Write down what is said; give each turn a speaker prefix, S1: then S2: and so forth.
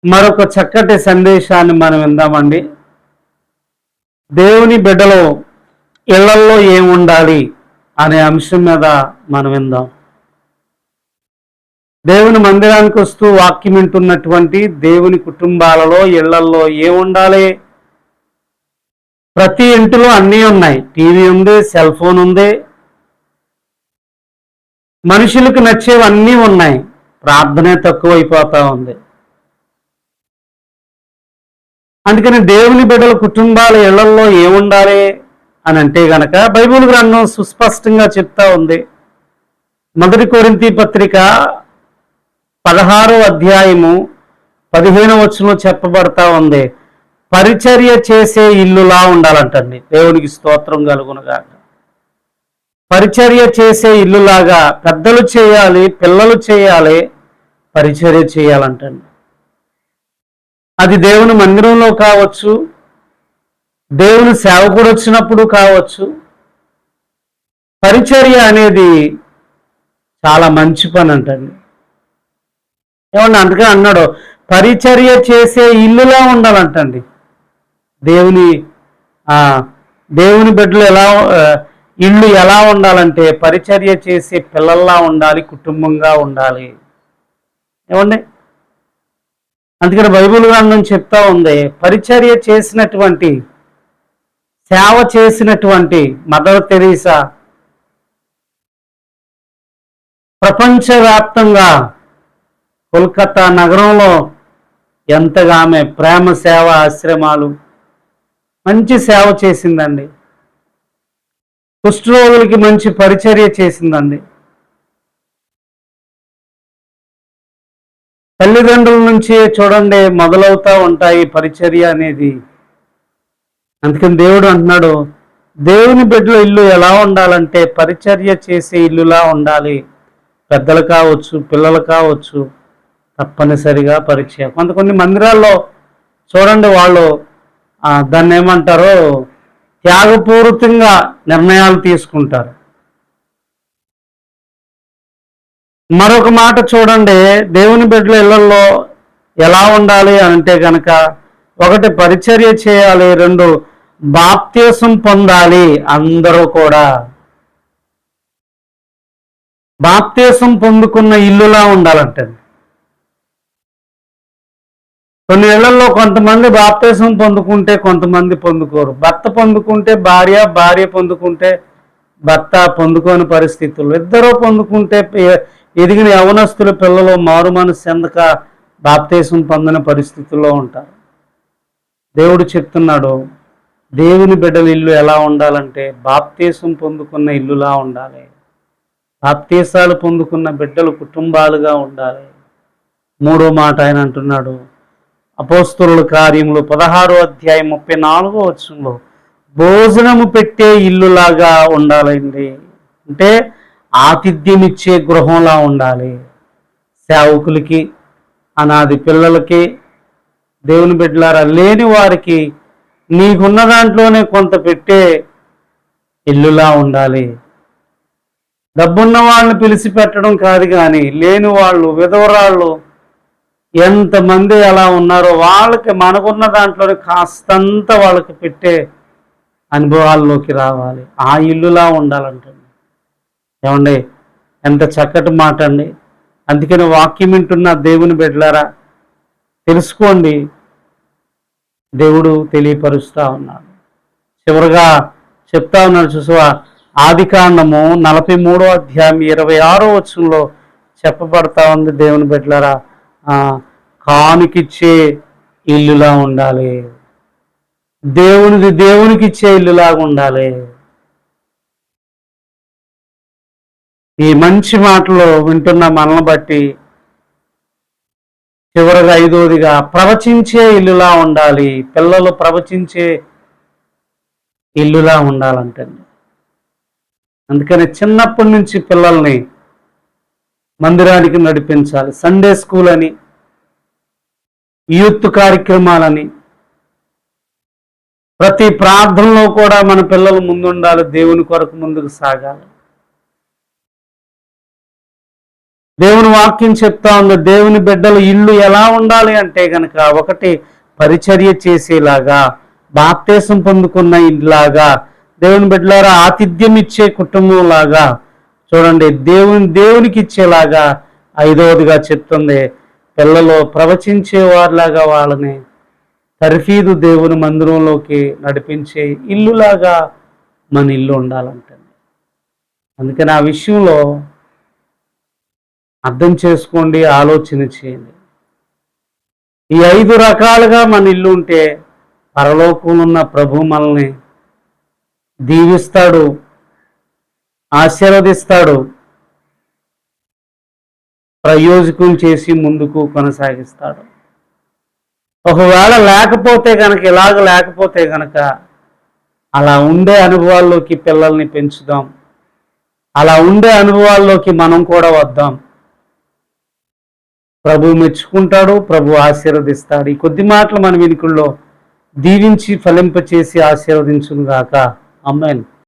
S1: మరొక చక్కటి సందేశాన్ని మనం విందామండి. దేవుని బిడ్డలు ఇళ్లల్లో ఏముండాలి అనే అంశం మీద మనం విందాం. దేవుని మందిరానికి వస్తూ వాక్యం వింటున్నటువంటి దేవుని కుటుంబాలలో ఇళ్లల్లో ఏముండాలి? ప్రతి ఇంటిలో అన్నీ ఉన్నాయి. టీవీ ఉంది, సెల్ ఫోన్ ఉంది, మనుషులకు నచ్చేవన్నీ ఉన్నాయి. ప్రార్థనే తక్కువైపోతా ఉంది. అందుకని దేవుని బిడ్డల కుటుంబాల ఇళ్లల్లో ఏముండాలి అని అంటే గనక బైబిల్ గ్రంథం సుస్పష్టంగా చెప్తా ఉంది. 1 కొరింథీ పత్రిక 16వ అధ్యాయము 15వ వచనంలో చెప్పబడతా ఉంది, పరిచర్య చేసే ఇల్లులా ఉండాలంటండి. దేవునికి స్తోత్రం కలుగునుగాక. పరిచర్య చేసే ఇల్లులాగా పెద్దలు చేయాలి, పిల్లలు చేయాలి, పరిచర్య చేయాలంటండి. అది దేవుని మందిరంలో కావచ్చు, దేవుని సేవకుడు వచ్చినప్పుడు కావచ్చు. పరిచర్య అనేది చాలా మంచి పని అంటండి. ఏమన్నా అందుకే అన్నాడు, పరిచర్య చేసే ఇల్లులా ఉండాలంటండి. దేవుని బిడ్డలు ఇల్లు ఎలా ఉండాలంటే పరిచర్య చేసే పిల్లల్లా ఉండాలి, కుటుంబంగా ఉండాలి. ఏమండి, అందుకని బైబిల్ గ్రంథం చెప్తా ఉంది, పరిచర్య చేసినటువంటి, సేవ చేసినటువంటి మదర్ తెరీసా ప్రపంచవ్యాప్తంగా కోల్కతా నగరంలో ఎంతగా ఆమె ప్రేమ సేవ ఆశ్రమాలు మంచి సేవ చేసిందండి. కుష్ఠరోగులకి మంచి పరిచర్య చేసిందండి. తల్లిదండ్రుల నుంచి చూడండి మొదలవుతూ ఉంటాయి పరిచర్య అనేది. అందుకని దేవుడు అంటున్నాడు, దేవుని బిడ్డల ఇల్లు ఎలా ఉండాలంటే పరిచర్య చేసే ఇల్లులా ఉండాలి. పెద్దలు కావచ్చు, పిల్లలు కావచ్చు, తప్పనిసరిగా పరిచయం. కొన్ని మందిరాల్లో చూడండి, వాళ్ళు దాన్ని ఏమంటారో త్యాగపూరితంగా నిర్ణయాలు తీసుకుంటారు. మరొక మాట చూడండి, దేవుని బిడ్డల ఇళ్లలో ఎలా ఉండాలి అంటే కనుక, 1 పరిచర్య చేయాలి, 2 బాప్తీసం పొందాలి. అందరూ కూడా బాప్తీసం పొందుకున్న ఇల్లులా ఉండాలంటండి. కొన్ని ఇళ్లలో కొంతమంది బాప్తీసం పొందుకుంటే కొంతమంది పొందుకోరు. భర్త పొందుకుంటే భార్య, భార్య పొందుకుంటే భర్త పొందుకోని పరిస్థితులు. ఇద్దరూ పొందుకుంటే ఎదిగిన యవనస్తుల పిల్లలు మారు మనసు చెందక బాప్తీసం పొందని పరిస్థితుల్లో ఉంటారు. దేవుడు చెప్తున్నాడు, దేవుని బిడ్డల ఇల్లు ఎలా ఉండాలంటే బాప్తీసం పొందుకున్న ఇల్లులా ఉండాలి. బాప్తీసాలు పొందుకున్న బిడ్డలు కుటుంబాలుగా ఉండాలి. 3వ మాట ఆయన అంటున్నాడు, అపోస్తలుల కార్యములు 16వ అధ్యాయం 34వ వచనంలో భోజనము పెట్టే ఇల్లులాగా ఉండాలండి. అంటే ఆతిథ్యం ఇచ్చే గృహంలా ఉండాలి. సేవకులకి, అనాది పిల్లలకి, దేవుని బిడ్డలారా లేని వారికి నీకున్న దాంట్లోనే కొంత పెట్టే ఇల్లులా ఉండాలి. డబ్బున్న వాళ్ళని పిలిచి పెట్టడం కాదు, కానీ లేని వాళ్ళు, విధవరాళ్ళు ఎంతమంది అలా ఉన్నారో వాళ్ళకి మనకున్న దాంట్లోనే కాస్తంత వాళ్ళకి పెట్టే అనుభవాల్లోకి రావాలి. ఆ ఇల్లులా ఉండాలంటండి. ఏమండి, ఎంత చక్కటి మాట అండి. అందుకని వాక్యం వింటున్న దేవుని బిడ్డలారా తెలుసుకోండి, దేవుడు తెలియపరుస్తూ ఉన్నాడు. చివరిగా చెప్తా ఉన్నాడు చూసావా, ఆదికాండము 43వ అధ్యాయం 26వ వచనంలో చెప్పబడతా ఉంది, దేవుని బిడ్డలారా కానుకిచ్చే ఇల్లులా ఉండాలి. దేవునికి ఇచ్చే ఇల్లులాగా ఉండాలి. ఈ మంచి మాటలు వింటున్న మనల్ని బట్టి చివరిగా 5వదిగా ప్రవచించే ఇల్లులా ఉండాలి. పిల్లలు ప్రవచించే ఇల్లులా ఉండాలంటండి. అందుకని చిన్నప్పటి నుంచి పిల్లల్ని మందిరానికి నడిపించాలి. సండే స్కూల్ అని, యూత్ కార్యక్రమాలని, ప్రతి ప్రార్థనలో కూడా మన పిల్లలు ముందుండాలి. దేవుని కొరకు ముందుకు సాగాలి. దేవుని వాక్యం చెప్తా ఉంది, దేవుని బిడ్డలు ఇల్లు ఎలా ఉండాలి అంటే గనక, ఒకటి పరిచర్య చేసేలాగా, బాప్తీసం పొందుకున్న ఇంట్లాగా, దేవుని బిడ్డలారా ఆతిథ్యం ఇచ్చే కుటుంబం లాగా చూడండి, దేవునికి ఇచ్చేలాగా. ఐదవదిగా చెప్తుంది, పిల్లలు ప్రవచించేవారిలాగా వాళ్ళని తర్ఫీదు దేవుని మందిరంలోకి నడిపించే ఇల్లులాగా మన ఇల్లు ఉండాలంటే. అందుకని ఆ విషయంలో అర్థం చేసుకోండి, ఆలోచన చేయండి. ఈ 5 రకాలుగా మన ఇల్లు ఉంటే పరలోకంలో ఉన్న ప్రభు మనల్ని దీవిస్తాడు, ఆశీర్వదిస్తాడు, ప్రయోజకం చేసి ముందుకు కొనసాగిస్తాడు. ఒకవేళ లేకపోతే గనక, ఇలాగ లేకపోతే గనక, అలా ఉండే అనుభవాల్లోకి పిల్లల్ని పెంచుదాం, అలా ఉండే అనుభవాల్లోకి మనం కూడా వద్దాం. ప్రభు మెచ్చుకుంటాడు, ప్రభు ఆశీర్వదిస్తాడు. ఈ కొద్ది మాటలు మన వినికుల్లో దీవించి ఫలింపచేసి ఆశీర్వదించును గాక. ఆమేన్.